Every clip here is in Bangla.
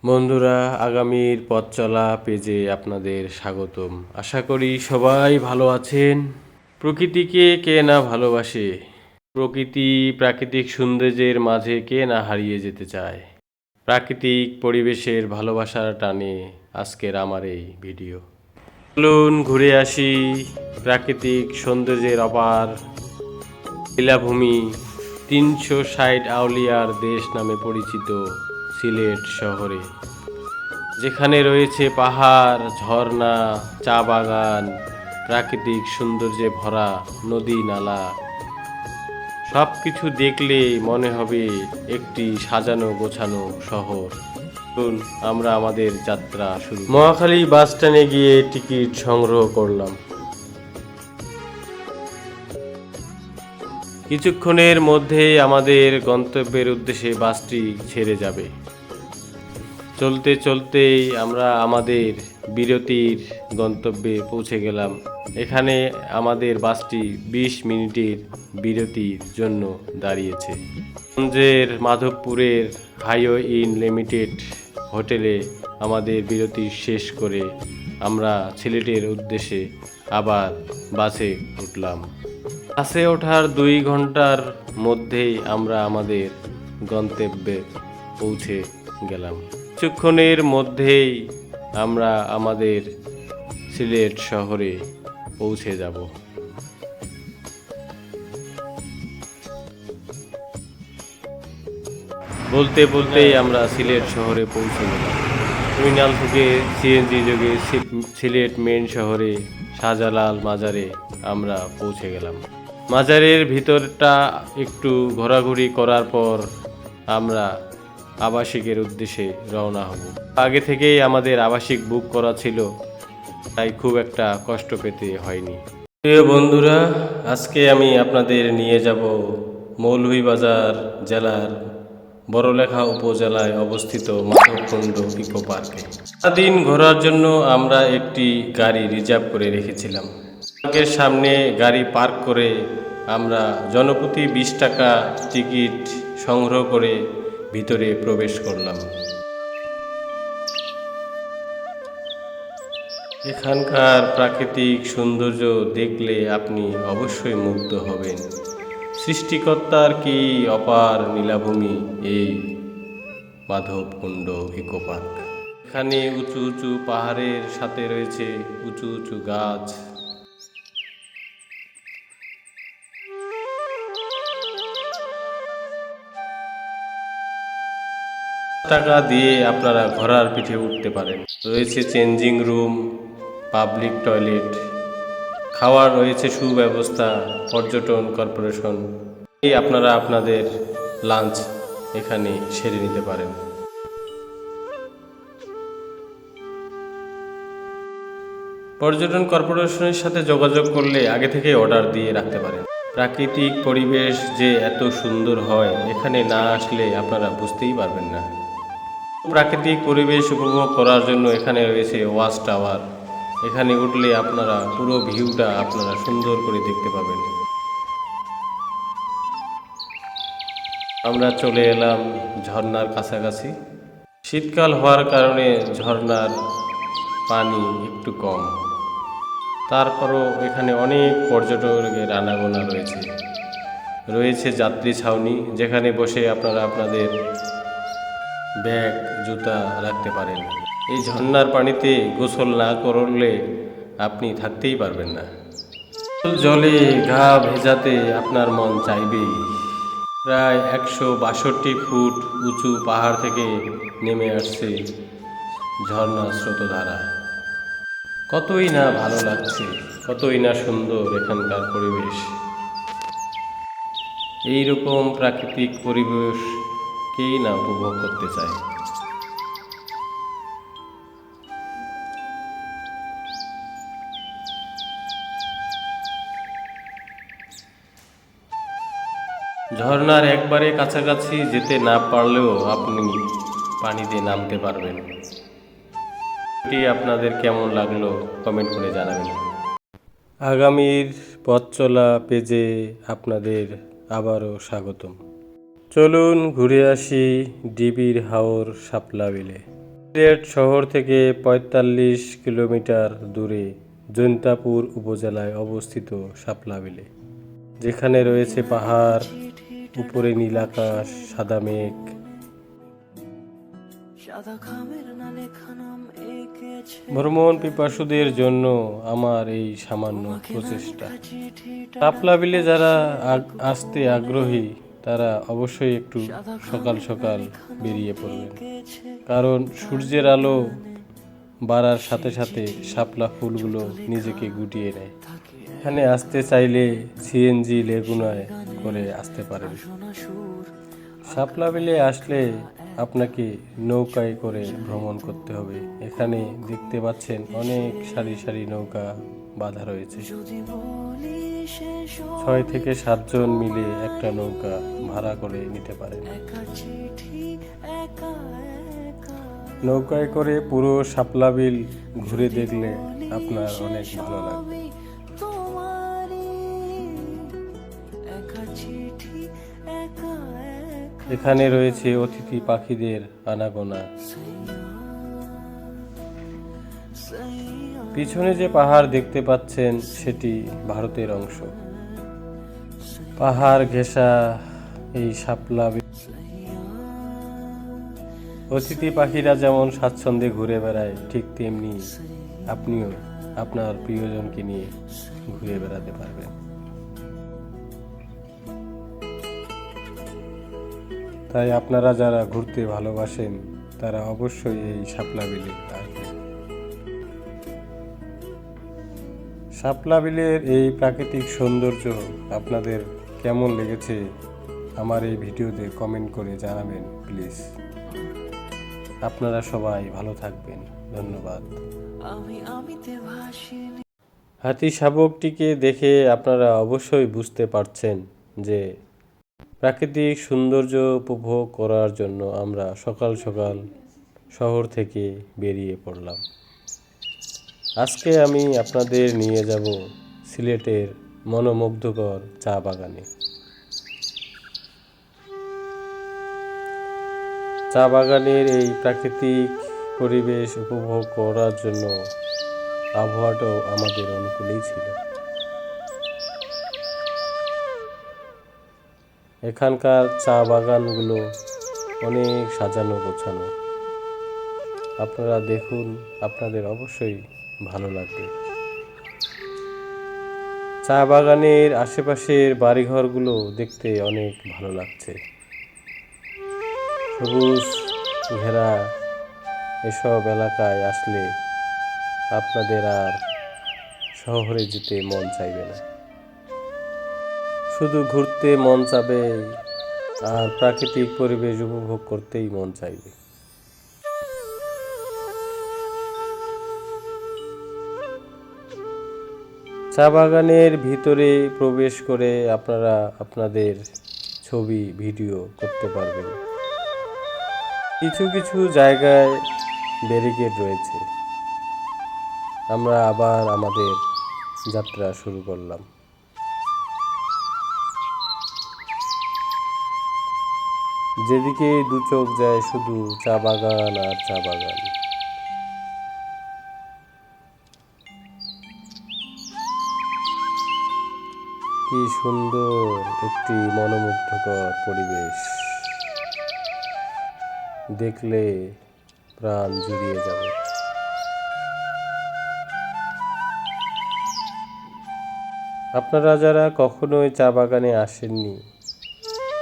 বন্ধুরা, আগামীর পথ চলা পেজে আপনাদের স্বাগতম। আশা করি সবাই ভালো আছেন। প্রকৃতিকে কে না ভালোবাসে? প্রাকৃতিক সৌন্দর্যের মাঝে কে না হারিয়ে যেতে চায়? প্রাকৃতিক পরিবেশের ভালোবাসার টানে আজকের আমার এই ভিডিও। চলুন ঘুরে আসি প্রাকৃতিক সৌন্দর্যের অপার লীলাভূমি ৩৬০ আউলিয়ার দেশ নামে পরিচিত সিলেট শহরে, যেখানে রয়েছে পাহাড়, ঝর্ণা, চা বাগান, প্রাকৃতিক সৌন্দর্যে ভরা নদী নালা। সব কিছু দেখলেই মনে হবে একটি সাজানো গোছানো শহর। চলুন আমরা আমাদের যাত্রা শুরু। মহাখালী বাস স্ট্যান্ডে গিয়ে টিকিট সংগ্রহ করলাম। কিছুক্ষণের মধ্যেই আমাদের গন্তব্যের উদ্দেশ্যে বাসটি ছেড়ে যাবে। চলতে চলতেই আমরা আমাদের বিরতির গন্তব্যে পৌঁছে গেলাম। এখানে আমাদের বাসটি 20 মিনিটের বিরতির জন্য দাঁড়িয়েছে। গঞ্জের মাধবপুরের হাইওয়ে ইন লিমিটেড হোটেলে আমাদের বিরতি শেষ করে আমরা সিলেটের উদ্দেশ্যে আবার বাসে উঠলাম। বাসে ওঠার 2 ঘন্টার মধ্যেই আমরা আমাদের গন্তব্যে পৌঁছে গেলাম। কিছুক্ষণের মধ্যেই আমরা আমাদের সিলেট শহরে পৌঁছে যাব। বলতে বলতেই আমরা সিলেট শহরে পৌঁছে গেলাম। টার্মিনাল থেকে সিএনজি যোগে সিলেট মেন শহরে শাহজালাল মাজারে আমরা পৌঁছে গেলাম। মাজারের ভিতরটা একটু ঘোরাঘুরি করার পর আমরা আবাসিকের উদ্দেশ্যে রওনা হব। আগে থেকেই আমাদের আবাসিক বুক করা ছিল, তাই খুব একটা কষ্ট পেতে হয়নি। প্রিয় বন্ধুরা, আজকে আমি আপনাদের নিয়ে যাব মৌলভীবাজার জেলার বড়লেখা উপজেলায় অবস্থিত মাধবকুণ্ড ইকো পার্কে। সারাদিন ঘোরার জন্য আমরা একটি গাড়ি রিজার্ভ করে রেখেছিলাম। পার্কের সামনে গাড়ি পার্ক করে আমরা জনপ্রতি 20 টাকা টিকিট সংগ্রহ করে ভিতরে প্রবেশ করলাম। এখানকার প্রাকৃতিক সৌন্দর্য দেখলে আপনি অবশ্যই মুগ্ধ হবেন। সৃষ্টিকর্তার কি অপার নীলাভূমি এই মাধবকুণ্ড ইকো পার্ক। এখানে উঁচু উঁচু পাহাড়ের সাথে রয়েছে উঁচু উঁচু গাছ। টাকা দিয়ে আপনারা ঘোড়ার পিঠে উঠতে পারেন। রয়েছে চেঞ্জিং রুম, পাবলিক টয়লেট, খাওয়ার রয়েছে সুব্যবস্থা। পর্যটন কর্পোরেশন আপনারা আপনাদের লাঞ্চ এখানে সেরে নিতে পারেন। পর্যটন কর্পোরেশনের সাথে যোগাযোগ করলে আগে থেকে অর্ডার দিয়ে রাখতে পারেন। প্রাকৃতিক পরিবেশ যে এত সুন্দর হয়, এখানে না আসলে আপনারা বুঝতেই পারবেন না। প্রাকৃতিক পরিবেশ উপভোগ করার জন্য এখানে রয়েছে ওয়াচ টাওয়ার। এখানে উঠলে আপনারা পুরো ভিউটা আপনারা সুন্দর করে দেখতে পাবেন। আমরা চলে এলাম ঝর্ণার কাছাকাছি। শীতকাল হওয়ার কারণে ঝর্ণার পানি একটু কম, তারপরও এখানে অনেক পর্যটকের আনাগোনা রয়েছে যাত্রী ছাউনি, যেখানে বসে আপনারা আপনাদের ব্যাগ জুতা রাখতে পারেন। এই ঝর্ণার পানিতে গোসল না করলে আপনি থাকতেই পারবেন না। জলে গা ভেজাতে আপনার মন চাইবেই। প্রায় 162 ফুট উঁচু পাহাড় থেকে নেমে আসছে ঝর্ণা স্রোতধারা। কতই না ভালো লাগছে, কতই না সুন্দর এখানকার পরিবেশ। এইরকম প্রাকৃতিক পরিবেশ কেই না উপভোগ করতে চায়। ঝর্ণার একবারে কাছাকাছি যেতে না পারলেও আপনি পানিতে নামতে পারবেন। এটি আপনাদের কেমন লাগলো কমেন্ট করে জানাবেন। আগামীর পথ চলা পেজে আপনাদের আবারও স্বাগতম। চলুন ঘুরে আসি ডিবির হাওর শাপলা বিলে। সিলেট শহর থেকে ৪৫ কিলোমিটার দূরে জৈন্তাপুর উপজেলায় অবস্থিত শাপলা বিলে, যেখানে রয়েছে পাহাড়, উপরে নীল আকাশ, সাদা মেঘ। ভ্রমণ পিপাসুদের জন্য আমার এই সামান্য প্রচেষ্টা। শাপলা বিলে যারা আসতে আগ্রহী তারা অবশ্যই একটু সকাল সকাল বেরিয়ে পড়বেন, কারণ সূর্যের আলো বাড়ার সাথে সাথে শাপলা ফুলগুলো নিজেকে গুটিয়ে নেয়। এখানে আসতে চাইলে সিএনজি লেগুনায় করে আসতে পারেন। শাপলা বিলে আসলে আপনাকে নৌকায় করে ভ্রমণ করতে হবে। এখানে দেখতে পাচ্ছেন অনেক সারি সারি নৌকা বাঁধা রয়েছে। ৬ থেকে ৭ জন মিলে একটা নৌকা ভাড়া করে নিতে পারেন। নৌকায় করে পুরো শাপলা বিল ঘুরে দেখলে আপনার অনেক ভালো লাগবে। এখানে রয়েছে অতিথি পাখিদের আনাগোনা। পিছনে যে পাহাড় দেখতে পাচ্ছেন সেটি ভারতের অংশ। পাহাড় ঘেঁষা এই শাপলা বিল, অতিথি পাখিরা যেমন স্বাচ্ছন্দ্যে ঘুরে বেড়ায়, ঠিক তেমনি আপনিও আপনার প্রিয়জনকে নিয়ে ঘুরে বেড়াতে পারবেন। তাই আপনারা যারা ঘুরতে ভালোবাসেন তারা অবশ্যই এই শাপলা বিলে আসবেন। শাপলা বিলের এই প্রাকৃতিক সৌন্দর্য আপনাদের কেমন লেগেছে আমার এই ভিডিওতে কমেন্ট করে জানাবেন প্লিজ। আপনারা সবাই ভালো থাকবেন, ধন্যবাদ। হাতি শাবকটিকে দেখে আপনারা অবশ্যই বুঝতে পারছেন যে প্রাকৃতিক সৌন্দর্য উপভোগ করার জন্য আমরা সকাল সকাল শহর থেকে বেরিয়ে পড়লাম। আজকে আমি আপনাদের নিয়ে যাব সিলেটের মনোমুগ্ধকর চা বাগানে। চা বাগানের এই প্রাকৃতিক পরিবেশ উপভোগ করার জন্য আবহাওয়াটাও আমাদের অনুকূলেই ছিল। এখানকার চা বাগানগুলো অনেক সাজানো গোছানো। আপনারা দেখুন, আপনাদের অবশ্যই ভালো লাগবে। চা বাগানের আশেপাশের বাড়িঘরগুলো দেখতে অনেক ভালো লাগছে। সবুজ ঘেরা এসব এলাকায় আসলে আপনাদের আর শহরে যেতে মন চাইবে না, শুধু ঘুরতে মন চাবে আর প্রাকৃতিক পরিবেশ উপভোগ করতেই মন চাইবে। চা বাগানের ভিতরে প্রবেশ করে আপনারা আপনাদের ছবি ভিডিও করতে পারবেন। কিছু কিছু জায়গায় ব্যারিকেড রয়েছে। আমরা আবার আমাদের যাত্রা শুরু করলাম। যেদিকে দু চোখ যায় শুধু চা বাগান আর চা বাগান। কি সুন্দর একটি মনোমুগ্ধকর পরিবেশ, দেখলে প্রাণ জুড়িয়ে যাবে। আপনারা যারা কখনোই চা বাগানে আসেননি,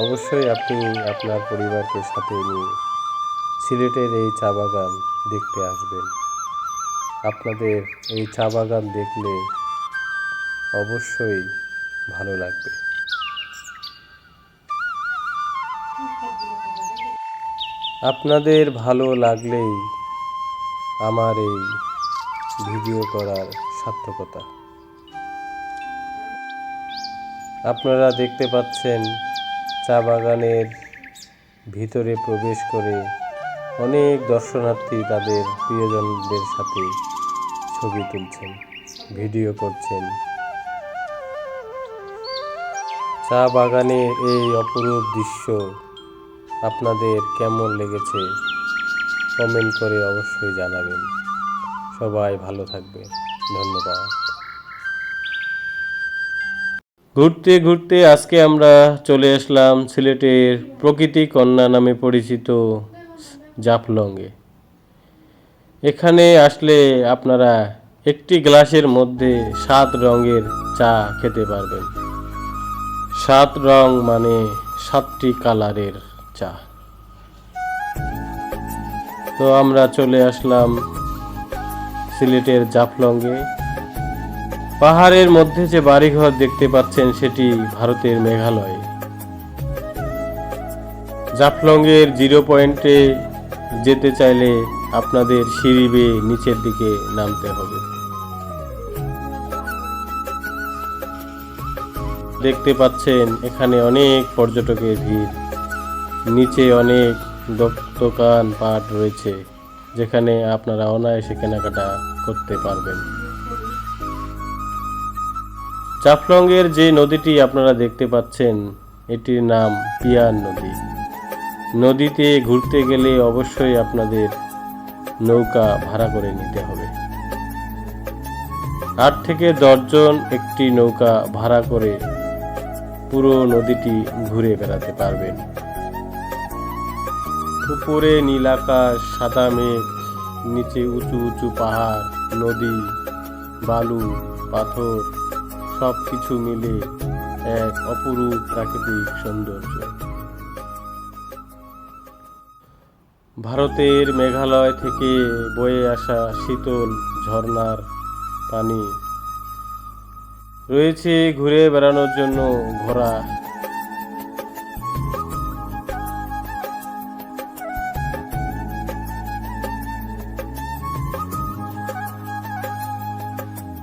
অবশ্যই আপনি আপনার পরিবারকে সাথে নিয়ে সিলেটের এই চা বাগান দেখতে আসবেন। আপনাদের এই চা বাগান দেখলে অবশ্যই ভালো লাগবে। আপনাদের ভালো লাগলেই আমার এই ভিডিও করার সার্থকতা। আপনারা দেখতে পাচ্ছেন চা বাগানের ভিতরে প্রবেশ করে অনেক দর্শনার্থী তাদের প্রিয়জনদের সাথে ছবি তুলছেন, ভিডিও করছেন। চা বাগানের এই অপরূপ দৃশ্য আপনাদের কেমন লেগেছে কমেন্ট করে অবশ্যই জানাবেন। সবাই ভালো থাকবেন, ধন্যবাদ। ঘুরতে ঘুরতে আজকে আমরা চলে আসলাম সিলেটের প্রকৃতি কন্যা নামে পরিচিত জাফলংয়ে। এখানে আসলে আপনারা একটি গ্লাসের মধ্যে 7 রঙের চা খেতে পারবেন। 7 রং মানে 7টি কালারের চা। তো আমরা চলে আসলাম সিলেটের জাফলংয়ে। পাহাড়ের মধ্যে যে বাড়িঘর দেখতে পাচ্ছেন সেটি ভারতের মেঘালয়। জাফলংয়ের 0 পয়েন্টে যেতে চাইলে আপনাদের সিঁড়ি বেয়ে নিচের দিকে নামতে হবে। দেখতে পাচ্ছেন এখানে অনেক পর্যটকের ভিড়। নিচে অনেক দোকান পাট রয়েছে যেখানে আপনারা অনায়াসে কেনাকাটা করতে পারবেন। জাফলংয়ের যে নদীটি আপনারা দেখতে পাচ্ছেন এটির নাম পিয়ার নদী। নদীতে ঘুরতে গেলে অবশ্যই আপনাদের নৌকা ভাড়া করে নিতে হবে। 8 থেকে 10 জন একটি নৌকা ভাড়া করে পুরো নদীটি ঘুরে বেড়াতে পারবেন। উপরে নীল আকাশ, সাদা মেঘ, নিচে উঁচু উঁচু পাহাড়, নদী, বালু, পাথর সব কিছু মিলে এক অপরূপ প্রাকৃতিক সৌন্দর্য। ভারতের মেঘালয় থেকে বয়ে আসা শীতল ঝর্ণার পানি রয়েছে ঘুরে বেড়ানোর জন্য ঘোড়া।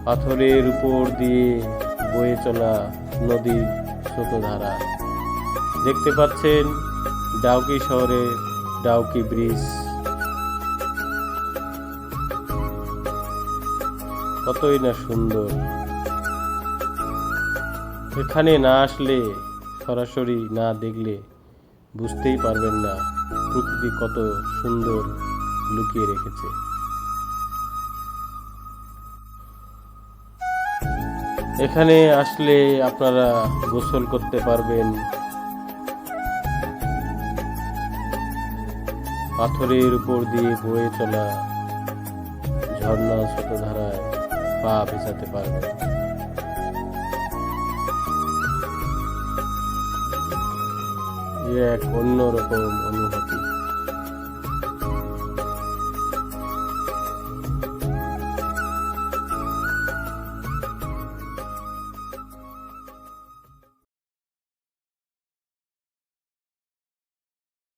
পাথরের উপর দিয়ে বয়ে চলা নদীর স্রোতধারা। দেখতে পাচ্ছেন ডাউকি শহরে ডাউকি ব্রিজ। কতই না সুন্দর। এখানে না আসলে, সরাসরি না দেখলে বুঝতেই পারবেন না প্রকৃতি কত সুন্দর লুকিয়ে রেখেছে। এখানে আসলে আপনারা গোসল করতে পারবেন। পাথরের উপর দিয়ে বয়ে চলা ঝর্ণা স্রোতধারায় পা ভেজাতে পারবেন। এক অন্যরকম